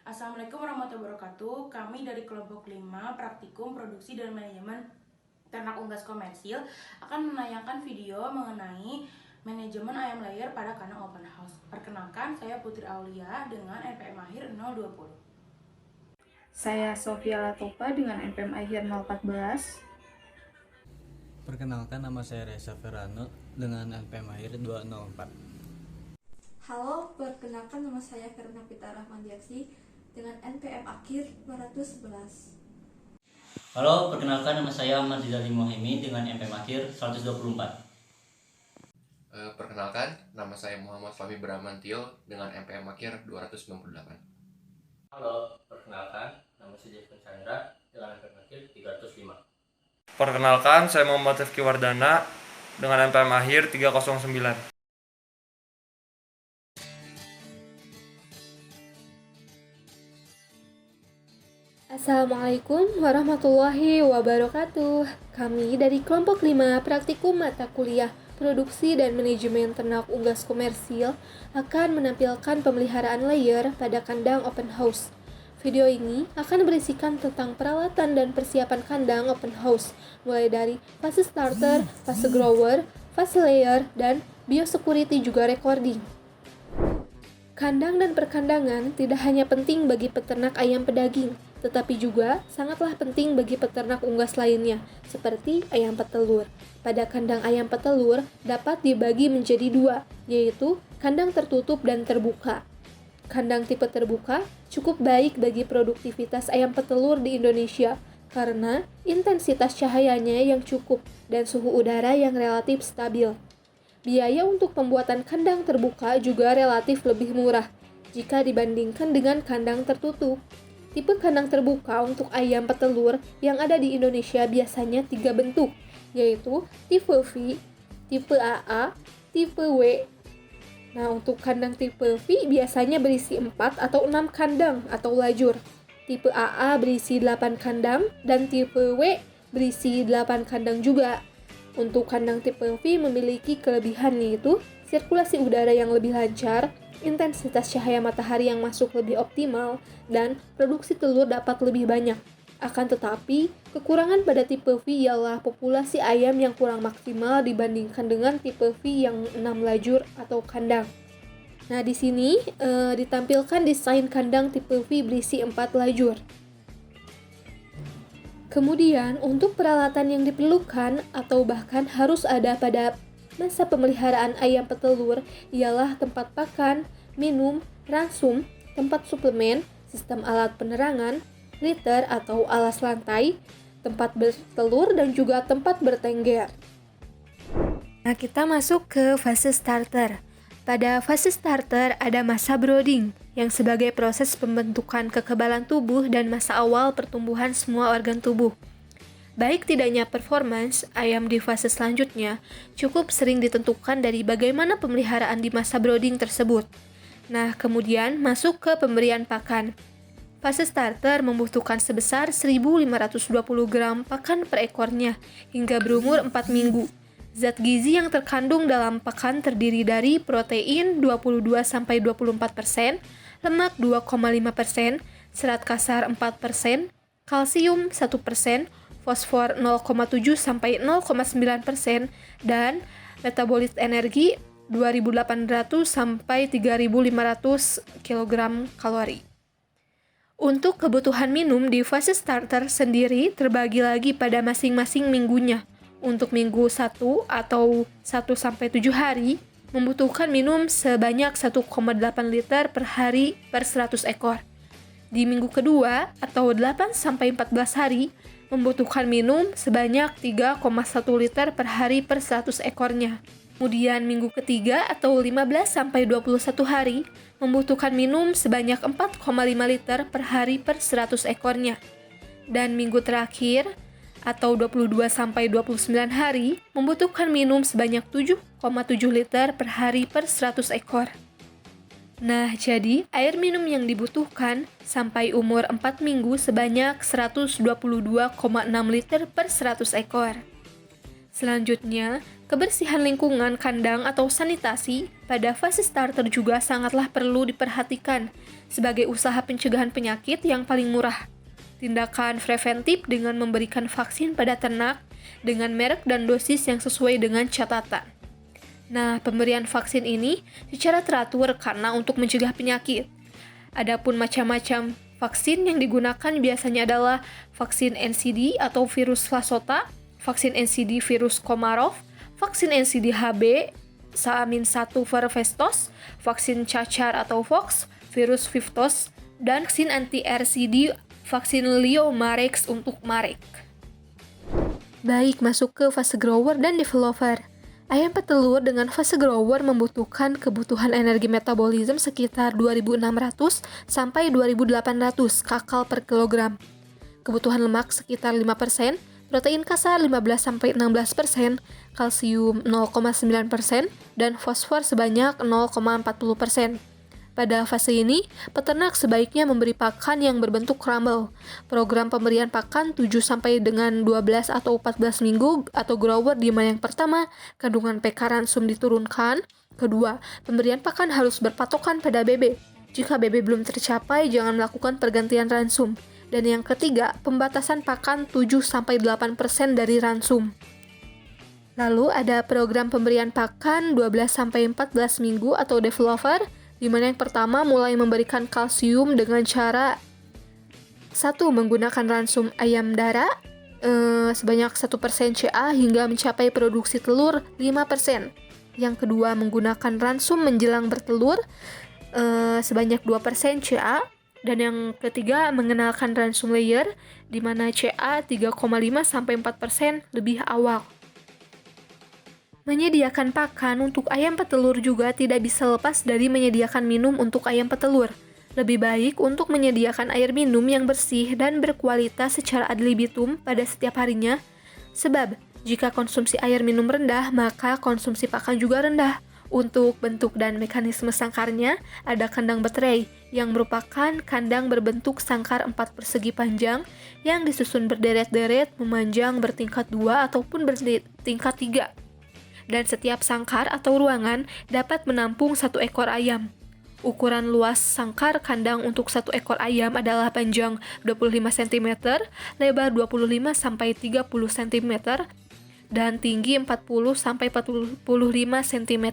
Assalamualaikum warahmatullahi wabarakatuh. Kami dari kelompok 5 Praktikum Produksi dan Manajemen Ternak Unggas Komersil akan menayangkan video mengenai manajemen ayam layer pada kandang open house. Perkenalkan, saya Putri Aulia dengan NPM akhir 020. Saya Sofia Latopa dengan NPM akhir 014. Perkenalkan, nama saya Reza Ferrano dengan NPM akhir 204. Halo, perkenalkan nama saya Verna Pita Rahmandiaksi dengan NPM akhir 211. Halo, perkenalkan nama saya Ahmad Rizali Mohemi dengan NPM akhir 124. Perkenalkan, nama saya Muhammad Fahmi Bramantio dengan NPM akhir 298. Halo, perkenalkan, nama saya Jeffrey Chandra dengan NPM akhir 305. Perkenalkan, saya Muhammad Rifki Wardana dengan NPM akhir 309. Assalamualaikum warahmatullahi wabarakatuh. Kami dari kelompok 5 Praktikum Mata Kuliah Produksi dan Manajemen Ternak Unggas Komersil akan menampilkan pemeliharaan layer pada kandang open house. Video ini akan berisikan tentang peralatan dan persiapan kandang open house, mulai dari fase starter, fase grower, fase layer, dan biosecurity juga recording. Kandang dan perkandangan tidak hanya penting bagi peternak ayam pedaging, tetapi juga sangatlah penting bagi peternak unggas lainnya, seperti ayam petelur. Pada kandang ayam petelur dapat dibagi menjadi dua, yaitu kandang tertutup dan terbuka. Kandang tipe terbuka cukup baik bagi produktivitas ayam petelur di Indonesia, karena intensitas cahayanya yang cukup dan suhu udara yang relatif stabil. Biaya untuk pembuatan kandang terbuka juga relatif lebih murah jika dibandingkan dengan kandang tertutup. Tipe kandang terbuka untuk ayam petelur yang ada di Indonesia biasanya 3 bentuk, yaitu tipe V, tipe AA, tipe W. Nah, untuk kandang tipe V biasanya berisi 4 atau 6 kandang atau lajur. Tipe AA berisi 8 kandang dan tipe W berisi 8 kandang juga. Untuk kandang tipe V memiliki kelebihan yaitu sirkulasi udara yang lebih lancar, intensitas cahaya matahari yang masuk lebih optimal, dan produksi telur dapat lebih banyak. Akan tetapi, kekurangan pada tipe V ialah populasi ayam yang kurang maksimal dibandingkan dengan tipe V yang 6 lajur atau kandang. Nah, di sini ditampilkan desain kandang tipe V berisi 4 lajur. Kemudian, untuk peralatan yang diperlukan atau bahkan harus ada pada masa pemeliharaan ayam petelur ialah tempat pakan, minum, ransum, tempat suplemen, sistem alat penerangan, litter atau alas lantai, tempat bertelur, dan juga tempat bertengger. Nah, kita masuk ke fase starter. Pada fase starter ada masa brooding, yang sebagai proses pembentukan kekebalan tubuh dan masa awal pertumbuhan semua organ tubuh. Baik tidaknya performance ayam di fase selanjutnya cukup sering ditentukan dari bagaimana pemeliharaan di masa brooding tersebut. Nah, kemudian masuk ke pemberian pakan. Fase starter membutuhkan sebesar 1.520 gram pakan per ekornya hingga berumur 4 minggu. Zat gizi yang terkandung dalam pakan terdiri dari protein 22-24%, lemak 2,5%, serat kasar 4%, kalsium 1%, fosfor 0,7-0,9%, dan metabolit energi 2.800-3.500 kg kalori. Untuk kebutuhan minum di fase starter sendiri terbagi lagi pada masing-masing minggunya. Untuk minggu 1 atau 1-7 hari, membutuhkan minum sebanyak 1,8 liter per hari per 100 ekor. Di minggu kedua atau 8-14 hari, membutuhkan minum sebanyak 3,1 liter per hari per 100 ekornya. Kemudian minggu ketiga atau 15-21 hari, membutuhkan minum sebanyak 4,5 liter per hari per 100 ekornya. Dan minggu terakhir atau 22-29 hari, membutuhkan minum sebanyak 7,7 liter per hari per 100 ekor. Nah, jadi air minum yang dibutuhkan sampai umur 4 minggu sebanyak 122,6 liter per 100 ekor. Selanjutnya, kebersihan lingkungan kandang atau sanitasi pada fase starter juga sangatlah perlu diperhatikan sebagai usaha pencegahan penyakit yang paling murah. Tindakan preventif dengan memberikan vaksin pada ternak dengan merek dan dosis yang sesuai dengan catatan. Nah, pemberian vaksin ini secara teratur karena untuk mencegah penyakit. Adapun macam-macam vaksin yang digunakan biasanya adalah vaksin NCD atau virus Flasota, vaksin NCD virus Komarov, vaksin NCD HB, Saamin 1 Vervestos, vaksin cacar atau Fox, virus Vivtos, dan vaksin anti-RCD, vaksin Liomarex untuk Marek. Baik, masuk ke fase grower dan developer. Ayam petelur dengan fase grower membutuhkan kebutuhan energi metabolisme sekitar 2.600 sampai 2.800 kakal per kilogram. Kebutuhan lemak sekitar 5%, protein kasar 15-16%, kalsium 0,9%, dan fosfor sebanyak 0,40%. Pada fase ini, peternak sebaiknya memberi pakan yang berbentuk crumble. Program pemberian pakan 7 sampai dengan 12 atau 14 minggu atau grower di mana yang pertama, kandungan PK ransum diturunkan. Kedua, pemberian pakan harus berpatokan pada BB. Jika BB belum tercapai, jangan melakukan pergantian ransum. Dan yang ketiga, pembatasan pakan 7-8% dari ransum. Lalu ada program pemberian pakan 12-14 minggu atau developer, di mana yang pertama mulai memberikan kalsium dengan cara 1. Menggunakan ransum ayam darah sebanyak 1% CA hingga mencapai produksi telur 5%. Yang kedua, menggunakan ransum menjelang bertelur sebanyak 2% CA. Dan yang ketiga, mengenalkan ransum layer di mana CA 3,5-4% lebih awal. Menyediakan pakan untuk ayam petelur juga tidak bisa lepas dari menyediakan minum untuk ayam petelur. Lebih baik untuk menyediakan air minum yang bersih dan berkualitas secara ad libitum pada setiap harinya, sebab jika konsumsi air minum rendah, maka konsumsi pakan juga rendah. Untuk bentuk dan mekanisme sangkarnya, ada kandang baterai, yang merupakan kandang berbentuk sangkar 4 persegi panjang yang disusun berderet-deret, memanjang bertingkat 2 ataupun bertingkat 3. Dan setiap sangkar atau ruangan dapat menampung 1 ekor ayam. Ukuran luas sangkar kandang untuk 1 ekor ayam adalah panjang 25 cm, lebar 25-30 cm, dan tinggi 40-45 cm.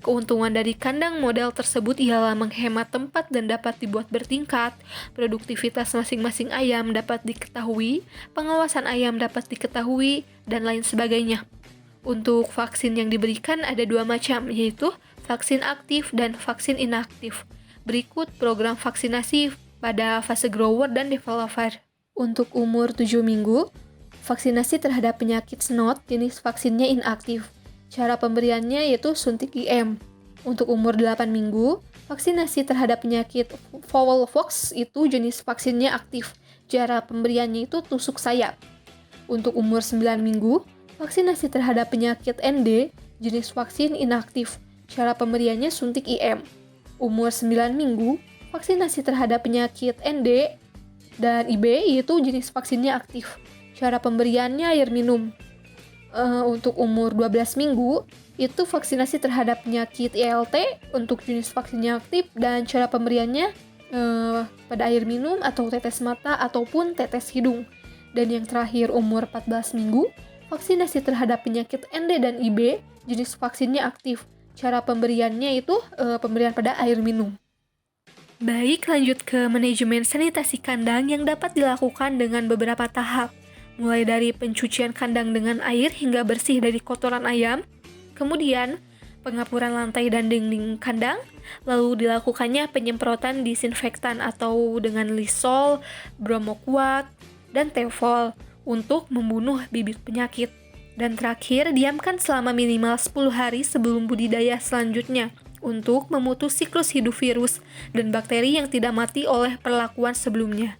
Keuntungan dari kandang model tersebut ialah menghemat tempat dan dapat dibuat bertingkat, produktivitas masing-masing ayam dapat diketahui, pengawasan ayam dapat diketahui, dan lain sebagainya. Untuk vaksin yang diberikan ada 2 macam, yaitu vaksin aktif dan vaksin inaktif. Berikut program vaksinasi pada fase grower dan developer. Untuk umur 7 minggu, vaksinasi terhadap penyakit snot jenis vaksinnya inaktif. Cara pemberiannya yaitu suntik IM. Untuk umur 8 minggu, vaksinasi terhadap penyakit fowl pox itu jenis vaksinnya aktif. Cara pemberiannya itu tusuk sayap. Untuk umur 9 minggu, vaksinasi terhadap penyakit ND, jenis vaksin inaktif. Cara pemberiannya suntik IM. Umur 9 minggu, vaksinasi terhadap penyakit ND dan IB, yaitu jenis vaksinnya aktif. Cara pemberiannya air minum. Untuk umur 12 minggu, itu vaksinasi terhadap penyakit ILT untuk jenis vaksinnya aktif, dan cara pemberiannya pada air minum atau tetes mata ataupun tetes hidung. Dan yang terakhir, umur 14 minggu, vaksinasi terhadap penyakit ND dan IB, jenis vaksinnya aktif. Cara pemberiannya itu pemberian pada air minum. Baik, lanjut ke manajemen sanitasi kandang yang dapat dilakukan dengan beberapa tahap. Mulai dari pencucian kandang dengan air hingga bersih dari kotoran ayam, kemudian pengapuran lantai dan dinding kandang, lalu dilakukannya penyemprotan disinfektan atau dengan Lysol, Bromoquat, dan Tefal untuk membunuh bibit penyakit. Dan terakhir, diamkan selama minimal 10 hari sebelum budidaya selanjutnya untuk memutus siklus hidup virus dan bakteri yang tidak mati oleh perlakuan sebelumnya.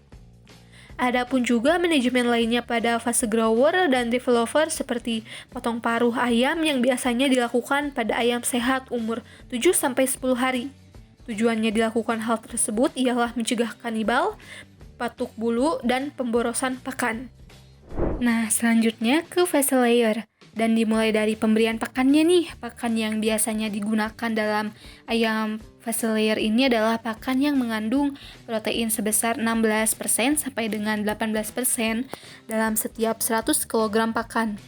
Adapun juga manajemen lainnya pada fase grower dan developer seperti potong paruh ayam yang biasanya dilakukan pada ayam sehat umur 7-10 hari. Tujuannya dilakukan hal tersebut ialah mencegah kanibal, patuk bulu, dan pemborosan pakan. Nah, selanjutnya ke fase layer. Dan dimulai dari pemberian pakannya nih. Pakan yang biasanya digunakan dalam ayam fast layer ini adalah pakan yang mengandung protein sebesar 16% sampai dengan 18% dalam setiap 100 kg pakan.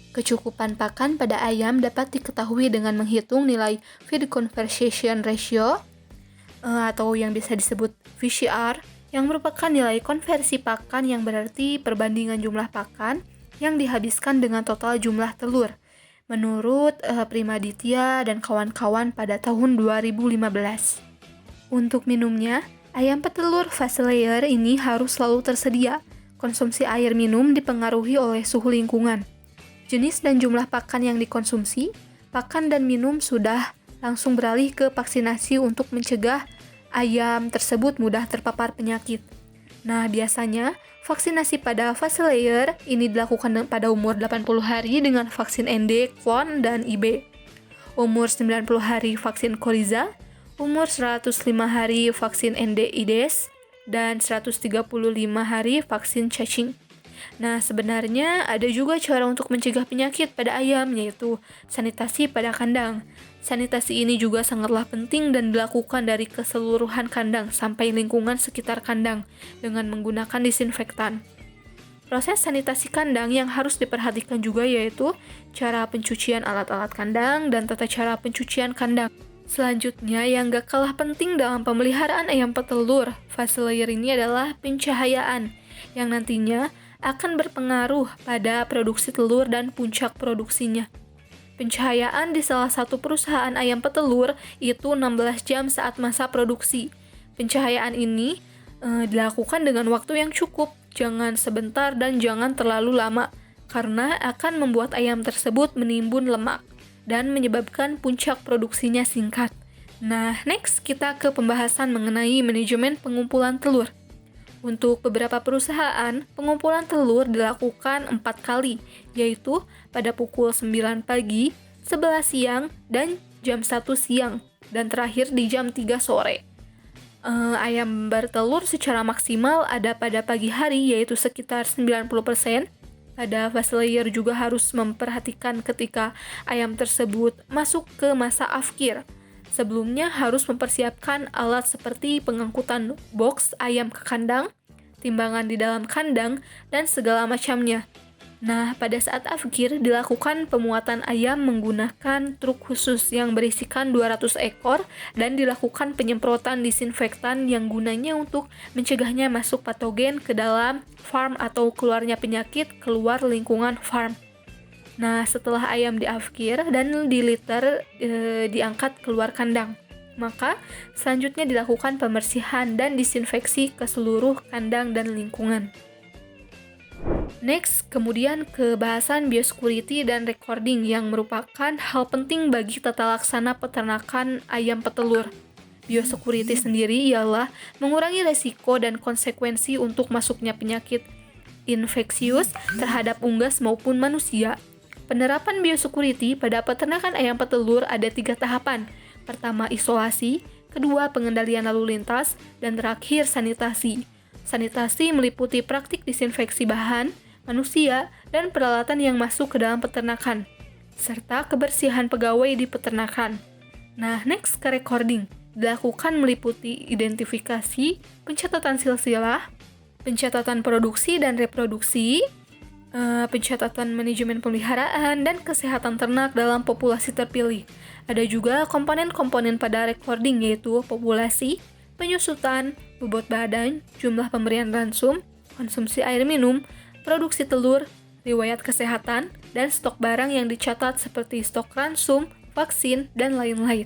Kecukupan pakan pada ayam dapat diketahui dengan menghitung nilai feed conversion ratio atau yang bisa disebut VCR, yang merupakan nilai konversi pakan yang berarti perbandingan jumlah pakan yang dihabiskan dengan total jumlah telur, menurut Primaditya dan kawan-kawan pada tahun 2015. Untuk minumnya, ayam petelur fast layer ini harus selalu tersedia. Konsumsi air minum dipengaruhi oleh suhu lingkungan. Jenis dan jumlah pakan yang dikonsumsi, pakan dan minum sudah langsung beralih ke vaksinasi untuk mencegah ayam tersebut mudah terpapar penyakit. Nah, biasanya vaksinasi pada fast layer ini dilakukan pada umur 80 hari dengan vaksin ND, Klon, dan IB. Umur 90 hari vaksin Coriza, umur 105 hari vaksin ND IDES, dan 135 hari vaksin cacing. Nah, sebenarnya ada juga cara untuk mencegah penyakit pada ayam, yaitu sanitasi pada kandang. Sanitasi ini juga sangatlah penting dan dilakukan dari keseluruhan kandang sampai lingkungan sekitar kandang dengan menggunakan disinfektan. Proses sanitasi kandang yang harus diperhatikan juga yaitu cara pencucian alat-alat kandang dan tata cara pencucian kandang. Selanjutnya, yang gak kalah penting dalam pemeliharaan ayam petelur fast layer ini adalah pencahayaan, yang nantinya akan berpengaruh pada produksi telur dan puncak produksinya. Pencahayaan di salah satu perusahaan ayam petelur itu 16 jam saat masa produksi. Pencahayaan ini dilakukan dengan waktu yang cukup, jangan sebentar dan jangan terlalu lama, karena akan membuat ayam tersebut menimbun lemak dan menyebabkan puncak produksinya singkat. Nah, next kita ke pembahasan mengenai manajemen pengumpulan telur. Untuk beberapa perusahaan, pengumpulan telur dilakukan 4 kali, yaitu pada pukul 9 pagi, 11 siang, dan jam 1 siang, dan terakhir di jam 3 sore. Ayam bertelur secara maksimal ada pada pagi hari, yaitu sekitar 90%. Pada fast layer juga harus memperhatikan ketika ayam tersebut masuk ke masa afkir. Sebelumnya harus mempersiapkan alat seperti pengangkutan box ayam ke kandang, timbangan di dalam kandang, dan segala macamnya. Nah, pada saat afkir dilakukan pemuatan ayam menggunakan truk khusus yang berisikan 200 ekor dan dilakukan penyemprotan disinfektan yang gunanya untuk mencegahnya masuk patogen ke dalam farm atau keluarnya penyakit keluar lingkungan farm. Nah, setelah ayam diafkir dan diliter diangkat keluar kandang, maka selanjutnya dilakukan pembersihan dan disinfeksi ke seluruh kandang dan lingkungan. Next, kemudian ke bahasan biosecurity dan recording yang merupakan hal penting bagi tata laksana peternakan ayam petelur. Biosecurity sendiri ialah mengurangi resiko dan konsekuensi untuk masuknya penyakit infeksius terhadap unggas maupun manusia. Penerapan biosecurity pada peternakan ayam petelur ada 3 tahapan. Pertama, isolasi, kedua, pengendalian lalu lintas, dan terakhir, sanitasi. Sanitasi meliputi praktik disinfeksi bahan, manusia, dan peralatan yang masuk ke dalam peternakan, serta kebersihan pegawai di peternakan. Nah, next ke recording. Dilakukan meliputi identifikasi, pencatatan silsilah, pencatatan produksi dan reproduksi, pencatatan manajemen pemeliharaan, dan kesehatan ternak dalam populasi terpilih. Ada juga komponen-komponen pada recording yaitu populasi, penyusutan, bobot badan, jumlah pemberian ransum, konsumsi air minum, produksi telur, riwayat kesehatan, dan stok barang yang dicatat seperti stok ransum, vaksin, dan lain-lain.